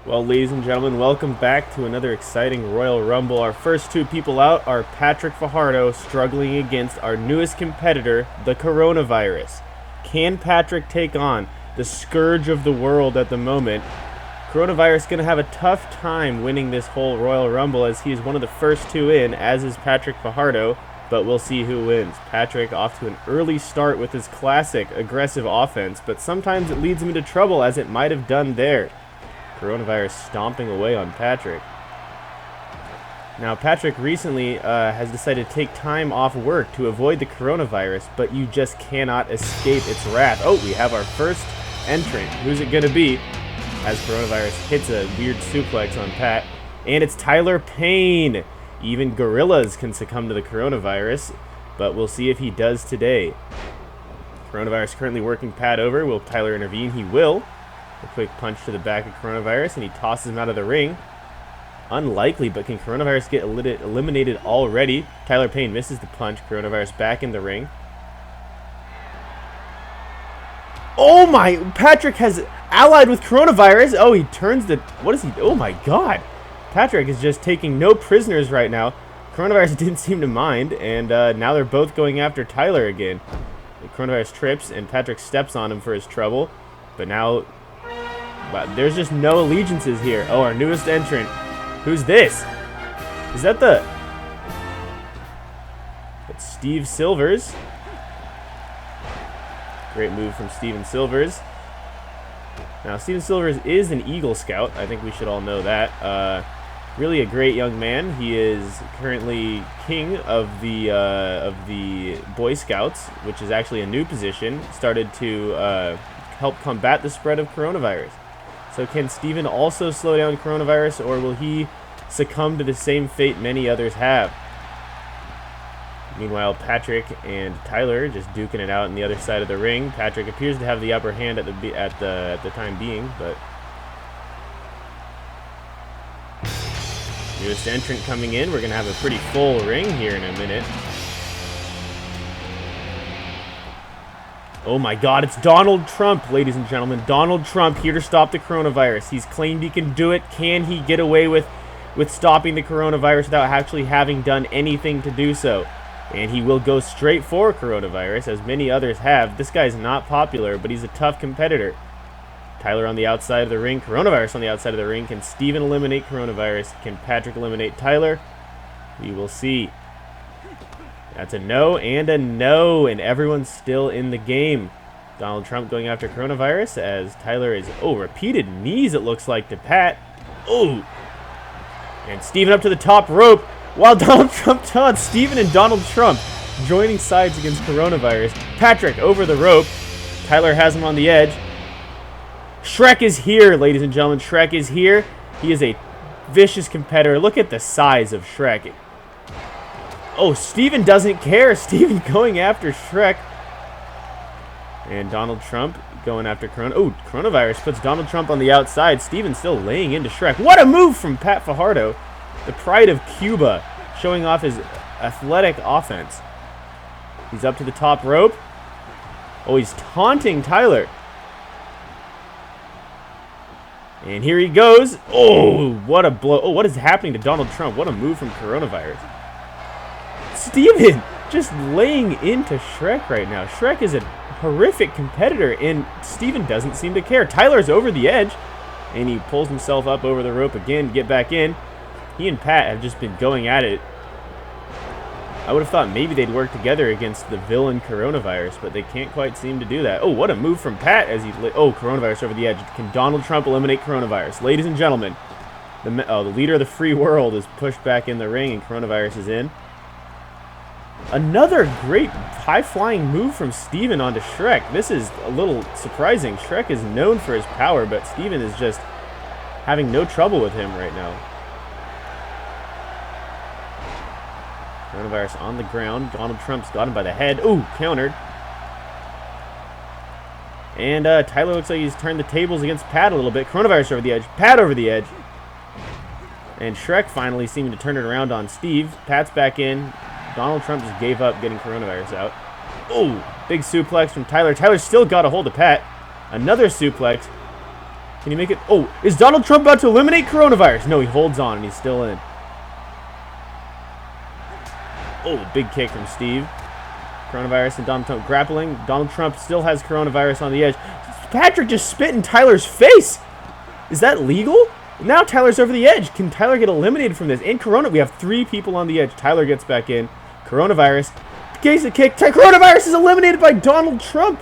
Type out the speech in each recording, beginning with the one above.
Well, ladies and gentlemen, welcome back to another exciting Royal Rumble. Our first two people out are Patrick Fajardo struggling against our newest competitor, the coronavirus. Can Patrick take on the scourge of the world at the moment? Coronavirus going to have a tough time winning this whole Royal Rumble as he is one of the first two in, as is Patrick Fajardo, but we'll see who wins. Patrick off to an early start with his classic aggressive offense, but sometimes it leads him into trouble as it might have done there. Coronavirus stomping away on Patrick. Now, Patrick recently has decided to take time off work to avoid the coronavirus, but you just cannot escape its wrath. Oh, we have our first entrant. Who's it going to be? As coronavirus hits a weird suplex on Pat. And it's Tyler Payne. Even gorillas can succumb to the coronavirus, but we'll see if he does today. Coronavirus currently working Pat over. Will Tyler intervene? He will. A quick punch to the back of Coronavirus, and he tosses him out of the ring. Unlikely, but can Coronavirus get eliminated already? Tyler Payne misses the punch. Coronavirus back in the ring. Oh my! Patrick has allied with Coronavirus. Oh, he turns the... What is he... Oh my god! Patrick is just taking no prisoners right now. Coronavirus didn't seem to mind, and now they're both going after Tyler again. The Coronavirus trips, and Patrick steps on him for his trouble. But now... Wow, there's just no allegiances here. Oh, our newest entrant. Who's this? Is that the... It's Steve Silvers. Great move from Steven Silvers. Now, Steven Silvers is an Eagle Scout. I think we should all know that. Really a great young man. He is currently king of the Boy Scouts, which is actually a new position. Started to help combat the spread of coronavirus. So can Steven also slow down coronavirus, or will he succumb to the same fate many others have? Meanwhile, Patrick and Tyler just duking it out on the other side of the ring. Patrick appears to have the upper hand at the time being, but newest entrant coming in. We're gonna have a pretty full ring here in a minute. Oh my god, it's Donald Trump, ladies and gentlemen. Donald Trump here to stop the coronavirus. He's claimed he can do it. Can he get away with stopping the coronavirus without actually having done anything to do so? And he will go straight for coronavirus, as many others have. This guy's not popular, but he's a tough competitor. Tyler on the outside of the ring. Coronavirus on the outside of the ring. Can Steven eliminate coronavirus? Can Patrick eliminate Tyler? We will see. That's a no and a no, and everyone's still in the game. Donald Trump going after coronavirus as Tyler is, repeated knees it looks like to Pat. Oh, and Steven up to the top rope while Donald Trump taunts Steven and Donald Trump joining sides against coronavirus. Patrick over the rope. Tyler has him on the edge. Shrek is here, ladies and gentlemen. Shrek is here. He is a vicious competitor. Look at the size of Shrek. Oh, Steven doesn't care. Steven going after Shrek. And Donald Trump going after coronavirus puts Donald Trump on the outside. Steven still laying into Shrek. What a move from Pat Fajardo. The pride of Cuba, showing off his athletic offense. He's up to the top rope. Oh, he's taunting Tyler. And here he goes. Oh, what a blow. Oh, what is happening to Donald Trump? What a move from coronavirus. Steven just laying into Shrek right now. Shrek is a horrific competitor, and Steven doesn't seem to care. Tyler's over the edge, and he pulls himself up over the rope again to get back in. He and Pat have just been going at it. I would have thought maybe they'd work together against the villain coronavirus, but they can't quite seem to do that. Oh, what a move from Pat as he... coronavirus over the edge. Can Donald Trump eliminate coronavirus? Ladies and gentlemen, the leader of the free world is pushed back in the ring, and coronavirus is in. Another great high-flying move from Steven onto Shrek. This is a little surprising. Shrek is known for his power, but Steven is just having no trouble with him right now. Coronavirus on the ground. Donald Trump's got him by the head. Ooh, countered. And Tyler looks like he's turned the tables against Pat a little bit. Coronavirus over the edge. Pat over the edge. And Shrek finally seeming to turn it around on Steve. Pat's back in. Donald Trump just gave up getting coronavirus out. Oh, big suplex from Tyler. Tyler still got a hold of Pat. Another suplex. Can he make it? Oh, is Donald Trump about to eliminate coronavirus? No, he holds on and he's still in. Oh, big kick from Steve. Coronavirus and Donald Trump grappling. Donald Trump still has coronavirus on the edge. Patrick just spit in Tyler's face. Is that legal? Now Tyler's over the edge. Can Tyler get eliminated from this? And Corona, we have 3 people on the edge. Tyler gets back in. Coronavirus. Gets a kick. Coronavirus is eliminated by Donald Trump.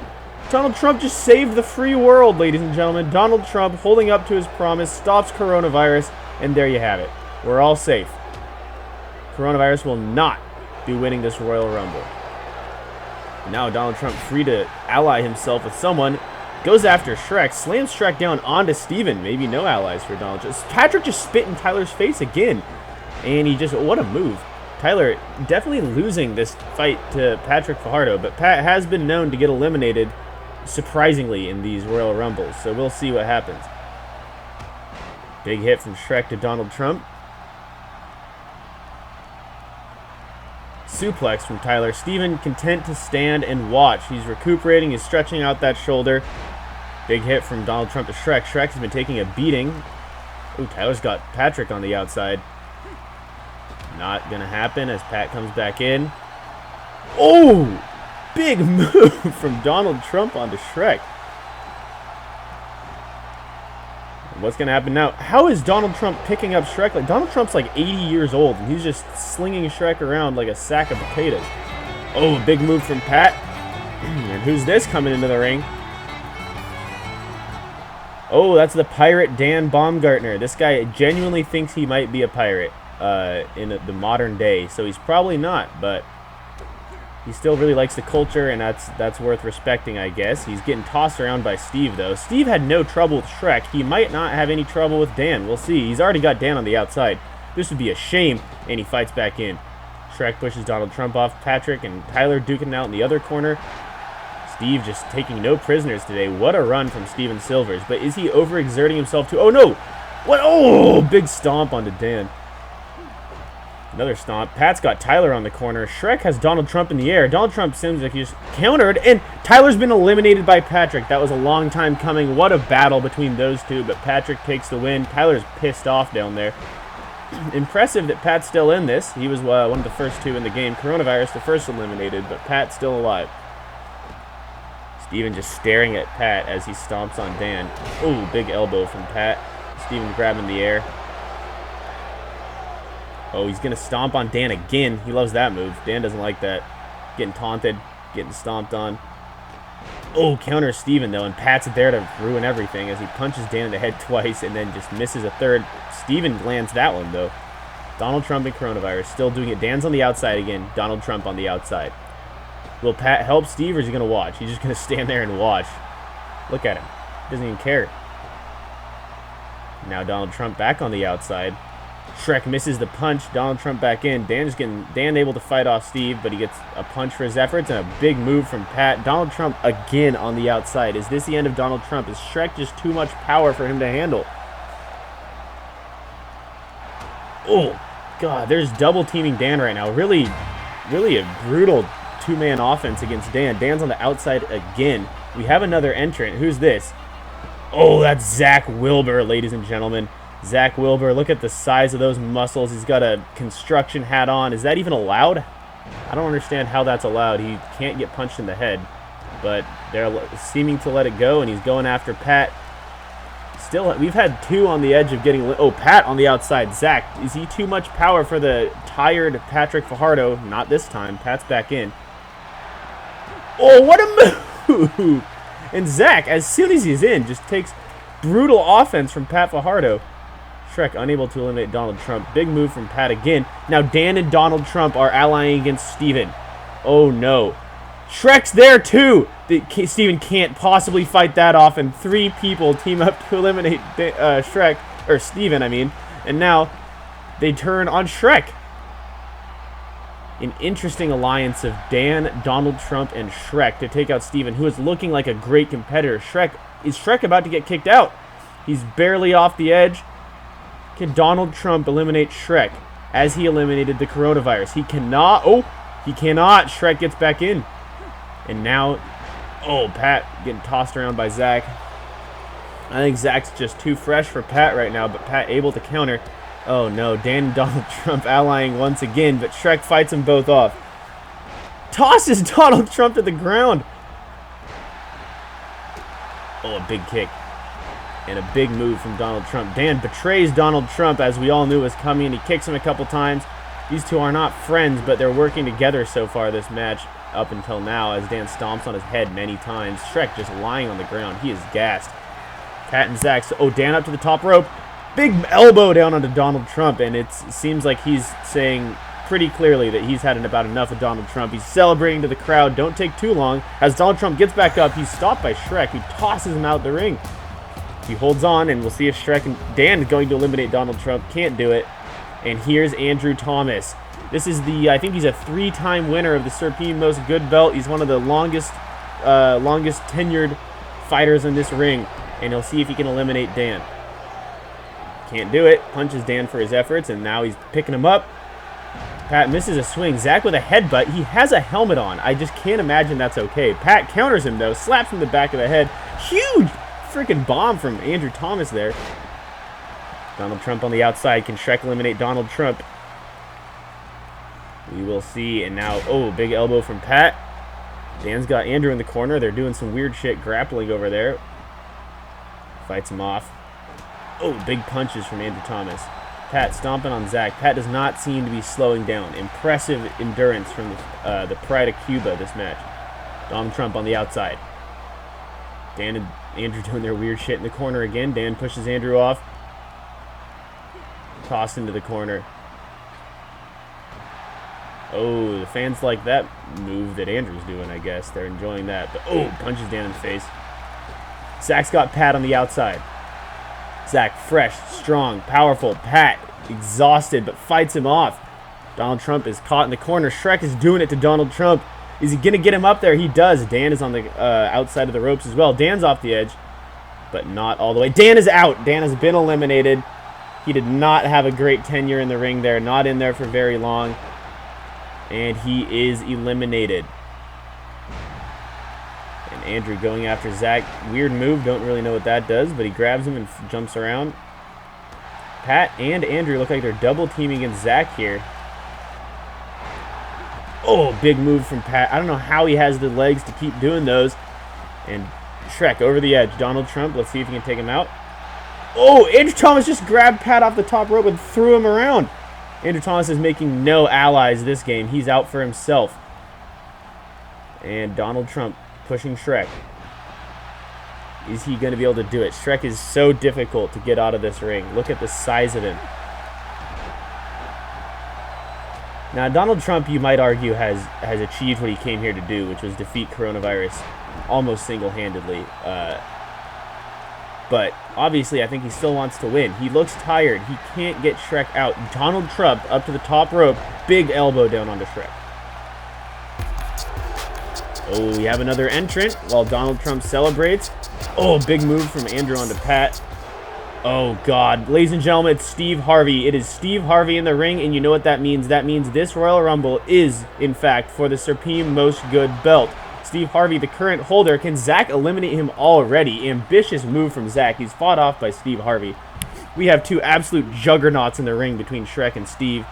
Donald Trump just saved the free world, ladies and gentlemen. Donald Trump, holding up to his promise, stops coronavirus, and there you have it. We're all safe. Coronavirus will not be winning this Royal Rumble. Now Donald Trump, free to ally himself with someone, goes after Shrek, slams Shrek down onto Steven. Maybe no allies for Donald Trump. Patrick just spit in Tyler's face again. And he just, what a move. Tyler definitely losing this fight to Patrick Fajardo, but Pat has been known to get eliminated surprisingly in these Royal Rumbles, so we'll see what happens. Big hit from Shrek to Donald Trump. Suplex from Tyler. Steven content to stand and watch. He's recuperating, he's stretching out that shoulder. Big hit from Donald Trump to Shrek. Shrek has been taking a beating. Ooh, Tyler's got Patrick on the outside. Not gonna happen as Pat comes back in. Oh! Big move from Donald Trump onto Shrek. What's going to happen now? How is Donald Trump picking up Shrek? Like, Donald Trump's like 80 years old, and he's just slinging Shrek around like a sack of potatoes. Oh, big move from Pat. And who's this coming into the ring? Oh, that's the pirate Dan Baumgartner. This guy genuinely thinks he might be a pirate in the modern day, so he's probably not, but he still really likes the culture, and that's worth respecting, I guess. He's getting tossed around by Steve, though. Steve had no trouble with Shrek. He might not have any trouble with Dan. We'll see. He's already got Dan on the outside. This would be a shame, and he fights back in. Shrek pushes Donald Trump off Patrick, and Tyler duking out in the other corner. Steve just taking no prisoners today. What a run from Steven Silvers. But is he overexerting himself too? Oh, no! What? Oh, big stomp onto Dan. Another stomp. Pat's got Tyler on the corner. Shrek has Donald Trump in the air. Donald Trump seems like he's countered, and Tyler's been eliminated by Patrick. That was a long time coming. What a battle between those two, but Patrick takes the win. Tyler's pissed off down there. Impressive that Pat's still in this. He was one of the first 2 in the game. Coronavirus, the first eliminated, but Pat's still alive. Steven just staring at Pat as he stomps on Dan. Ooh, big elbow from Pat. Steven grabbing the air. Oh, he's going to stomp on Dan again. He loves that move. Dan doesn't like that. Getting taunted, getting stomped on. Oh, counter Steven, though, and Pat's there to ruin everything as he punches Dan in the head twice and then just misses a third. Steven lands that one, though. Donald Trump and Coronavirus still doing it. Dan's on the outside again. Donald Trump on the outside. Will Pat help Steve, or is he going to watch? He's just going to stand there and watch. Look at him. Doesn't even care. Now Donald Trump back on the outside. Shrek misses the punch. Donald Trump back in. Dan able to fight off Steve, but he gets a punch for his efforts and a big move from Pat. Donald Trump again on the outside. Is this the end of Donald Trump? Is Shrek just too much power for him to handle? Oh, God, there's double teaming Dan right now. Really a brutal 2-man offense against Dan. Dan's on the outside again. We have another entrant. Who's this? Oh, that's Zach Wilbur, ladies and gentlemen. Zach Wilbur, look at the size of those muscles. He's got a construction hat on. Is that even allowed? I don't understand how that's allowed. He can't get punched in the head, but they're seeming to let it go, and he's going after Pat. Still, we've had 2 on the edge of getting... Oh, Pat on the outside. Zach, is he too much power for the tired Patrick Fajardo? Not this time. Pat's back in. Oh, what a move! And Zach, as soon as he's in, just takes brutal offense from Pat Fajardo. Shrek unable to eliminate Donald Trump. Big move from Pat again. Now Dan and Donald Trump are allying against Steven. Oh no. Shrek's there too. Steven can't possibly fight that off, and 3 people team up to eliminate Shrek, or Steven, I mean. And now they turn on Shrek. An interesting alliance of Dan, Donald Trump, and Shrek to take out Steven, who is looking like a great competitor. Is Shrek about to get kicked out? He's barely off the edge. Can Donald Trump eliminate Shrek as he eliminated the coronavirus? He cannot. Oh, he cannot. Shrek gets back in. And now, oh, Pat getting tossed around by Zach. I think Zach's just too fresh for Pat right now, but Pat able to counter. Oh no, Dan and Donald Trump allying once again, but Shrek fights them both off. Tosses Donald Trump to the ground. Oh, a big kick. And a big move from Donald Trump. Dan betrays Donald Trump, as we all knew was coming, and he kicks him a couple times. These two are not friends, but they're working together so far this match up until now, as Dan stomps on his head many times. Shrek just lying on the ground. He is gassed. Pat and Zach. Oh, Dan up to the top rope. Big elbow down onto Donald Trump, and it seems like he's saying pretty clearly that he's had about enough of Donald Trump. He's celebrating to the crowd. Don't take too long. As Donald Trump gets back up, he's stopped by Shrek, who tosses him out the ring. He holds on, and we'll see if Shrek and Dan is going to eliminate Donald Trump. Can't do it. And here's Andrew Thomas. This is I think he's a 3-time winner of the Supreme Most Good belt. He's one of the longest tenured fighters in this ring. And he'll see if he can eliminate Dan. Can't do it. Punches Dan for his efforts, and now he's picking him up. Pat misses a swing. Zach with a headbutt. He has a helmet on. I just can't imagine that's okay. Pat counters him, though. Slaps him in the back of the head. Huge freaking bomb from Andrew Thomas there. Donald Trump on the outside. Can Shrek eliminate Donald Trump? We will see. And now, oh, big elbow from Pat. Dan's got Andrew in the corner. They're doing some weird shit grappling over there. Fights him off. Oh, big punches from Andrew Thomas. Pat stomping on Zach. Pat does not seem to be slowing down. Impressive endurance from the Pride of Cuba this match. Donald Trump on the outside. Dan and Andrew doing their weird shit in the corner again. Dan pushes Andrew off. Tossed into the corner. Oh, the fans like that move that Andrew's doing, I guess. They're enjoying that. But, oh, punches Dan in the face. Zach's got Pat on the outside. Zach, fresh, strong, powerful. Pat, exhausted, but fights him off. Donald Trump is caught in the corner. Shrek is doing it to Donald Trump. Is he going to get him up there? He does. Dan is on the outside of the ropes as well. Dan's off the edge, but not all the way. Dan is out. Dan has been eliminated. He did not have a great tenure in the ring there. Not in there for very long. And he is eliminated. And Andrew going after Zach. Weird move. Don't really know what that does, but he grabs him and jumps around. Pat and Andrew look like they're double teaming against Zach here. Oh, big move from Pat. I don't know how he has the legs to keep doing those. And Shrek over the edge. Donald Trump. Let's see if he can take him out. Oh, Andrew Thomas just grabbed Pat off the top rope and threw him around. Andrew Thomas is making no allies this game. He's out for himself. And Donald Trump pushing Shrek. Is he going to be able to do it? Shrek is so difficult to get out of this ring. Look at the size of him. Now, Donald Trump, you might argue, has achieved what he came here to do, which was defeat coronavirus almost single-handedly. But obviously, I think he still wants to win. He looks tired. He can't get Shrek out. Donald Trump up to the top rope. Big elbow down onto Shrek. Oh, we have another entrant while Donald Trump celebrates. Oh, big move from Andrew onto Pat. Oh, God. Ladies and gentlemen, it's Steve Harvey. It is Steve Harvey in the ring, and you know what that means. That means this Royal Rumble is, in fact, for the Supreme Most Good belt. Steve Harvey, the current holder. Can Zach eliminate him already? Ambitious move from Zach. He's fought off by Steve Harvey. We have two absolute juggernauts in the ring between Shrek and Steve.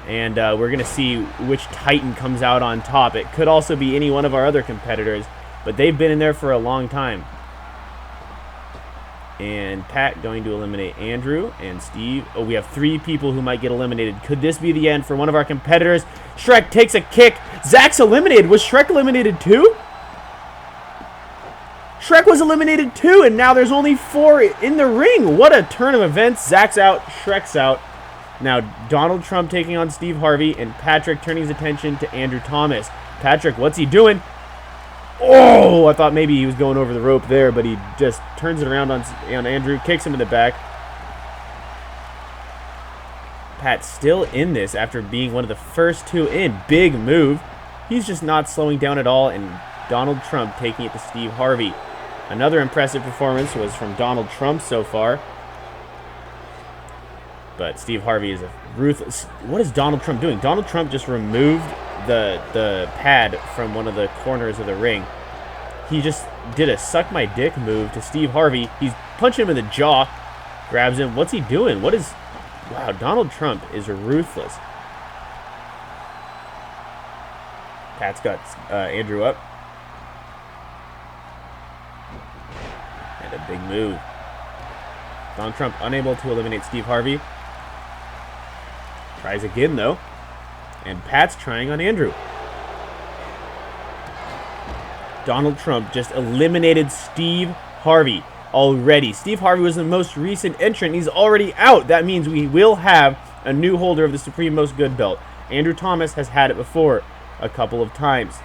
And we're going to see which Titan comes out on top. It could also be any one of our other competitors, but they've been in there for a long time. And Pat going to eliminate Andrew and Steve. Oh, we have 3 people who might get eliminated. Could this be the end for one of our competitors? Shrek takes a kick. Zach's eliminated. Was Shrek eliminated too? Shrek was eliminated too, and now there's only 4 in the ring. What a turn of events. Zach's out. Shrek's out. Now, Donald Trump taking on Steve Harvey, and Patrick turning his attention to Andrew Thomas. Patrick, what's he doing? Oh, I thought maybe he was going over the rope there, but he just turns it around on Andrew, kicks him in the back. Pat's still in this after being one of the first 2 in. Big move. He's just not slowing down at all, and Donald Trump taking it to Steve Harvey. Another impressive performance was from Donald Trump so far. But Steve Harvey is a ruthless... What is Donald Trump doing? Donald Trump just removed the pad from one of the corners of the ring. He just did a suck my dick move to Steve Harvey. He's punching him in the jaw. Grabs him. What's he doing? What is... Wow, Donald Trump is ruthless. Pat's got Andrew up. And a big move. Donald Trump unable to eliminate Steve Harvey. Tries again, though. And Pat's trying on Andrew. Donald Trump just eliminated Steve Harvey already. Steve Harvey was the most recent entrant. He's already out. That means we will have a new holder of the Supreme Most Good belt. Andrew Thomas has had it before a couple of times.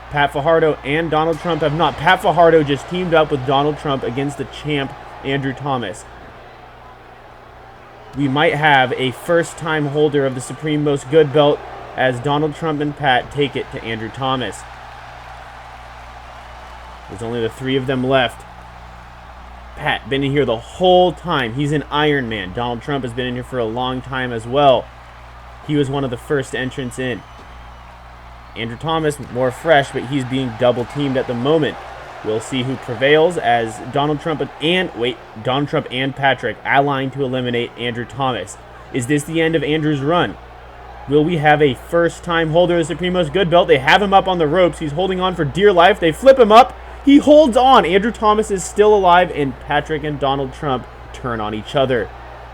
Pat Fajardo and Donald Trump have not. Pat Fajardo just teamed up with Donald Trump against the champ, Andrew Thomas. We might have a first-time holder of the Supreme Most Good belt as Donald Trump and Pat take it to Andrew Thomas. There's only the three of them left. Pat, been in here the whole time. He's an Iron Man. Donald Trump has been in here for a long time as well. He was one of the first entrants in. Andrew Thomas, more fresh, but he's being double-teamed at the moment. We'll see who prevails as Donald Trump and Patrick allying to eliminate Andrew Thomas. Is this the end of Andrew's run? Will we have a first-time holder of the Supreme Most Good belt? They have him up on the ropes. He's holding on for dear life. They flip him up. He holds on. Andrew Thomas is still alive, and Patrick and Donald Trump turn on each other.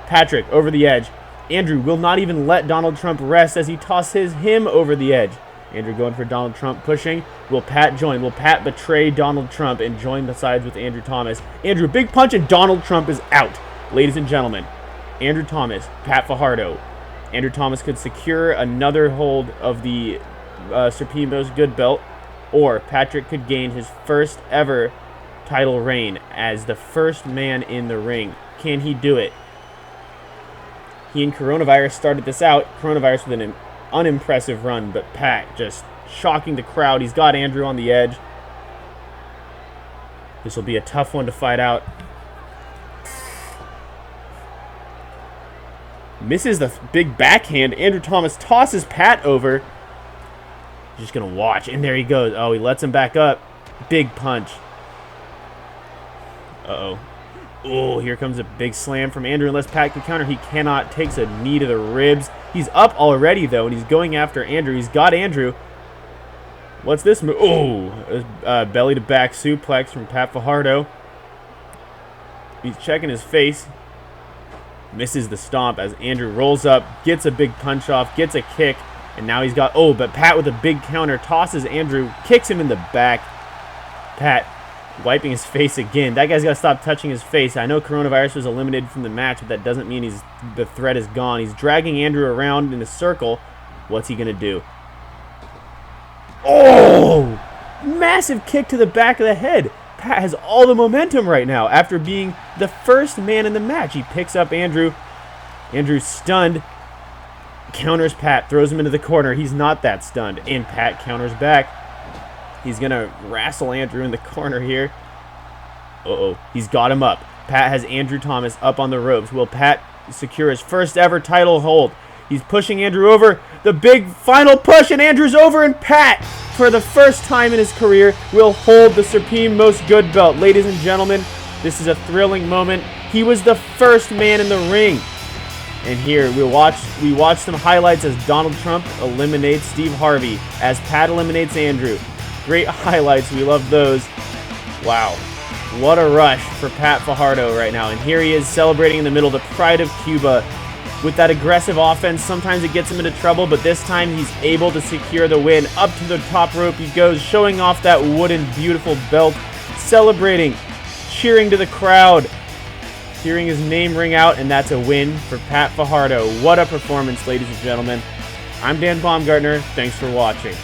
Patrick over the edge. Andrew will not even let Donald Trump rest as he tosses him over the edge. Andrew going for Donald Trump, pushing. Will Pat join? Will Pat betray Donald Trump and join the sides with Andrew Thomas? Andrew, big punch, and Donald Trump is out. Ladies and gentlemen, Andrew Thomas, Pat Fajardo. Andrew Thomas could secure another hold of the Supreme Most Good belt, or Patrick could gain his first ever title reign as the first man in the ring. Can he do it? He and Coronavirus started this out. Coronavirus with an unimpressive run, but Pat just shocking the crowd. He's got Andrew on the edge. This will be a tough one to fight out. Misses the big backhand. Andrew Thomas tosses Pat over. Just going to watch. And there he goes. Oh, he lets him back up. Big punch. Uh-oh. Oh, here comes a big slam from Andrew. Unless Pat can counter, he cannot. Takes a knee to the ribs. He's up already, though, and he's going after Andrew. He's got Andrew. What's this move? Oh, belly-to-back suplex from Pat Fajardo. He's checking his face. Misses the stomp as Andrew rolls up, gets a big punch off, gets a kick, and now he's got... Oh, but Pat with a big counter tosses Andrew, kicks him in the back. Pat wiping his face again. That guy's got to stop touching his face. I know Coronavirus was eliminated from the match, but that doesn't mean the threat is gone. He's dragging Andrew around in a circle. What's he going to do? Oh! Massive kick to the back of the head. Pat has all the momentum right now after being the first man in the match. He picks up Andrew. Andrew's stunned. Counters Pat. Throws him into the corner. He's not that stunned. And Pat counters back. He's going to wrestle Andrew in the corner here. Uh-oh. He's got him up. Pat has Andrew Thomas up on the ropes. Will Pat secure his first ever title hold? He's pushing Andrew over. The big final push, and Andrew's over, and Pat, for the first time in his career, will hold the Supreme Most Good belt. Ladies and gentlemen, this is a thrilling moment. He was the first man in the ring. And here we watch some highlights as Donald Trump eliminates Steve Harvey, as Pat eliminates Andrew. Great highlights. We love those. Wow. What a rush for Pat Fajardo right now. And here he is celebrating in the middle, the pride of Cuba. With that aggressive offense, sometimes it gets him into trouble, but this time he's able to secure the win. Up to the top rope he goes, showing off that wooden, beautiful belt, celebrating, cheering to the crowd, hearing his name ring out, and that's a win for Pat Fajardo. What a performance, ladies and gentlemen. I'm Dan Baumgartner. Thanks for watching.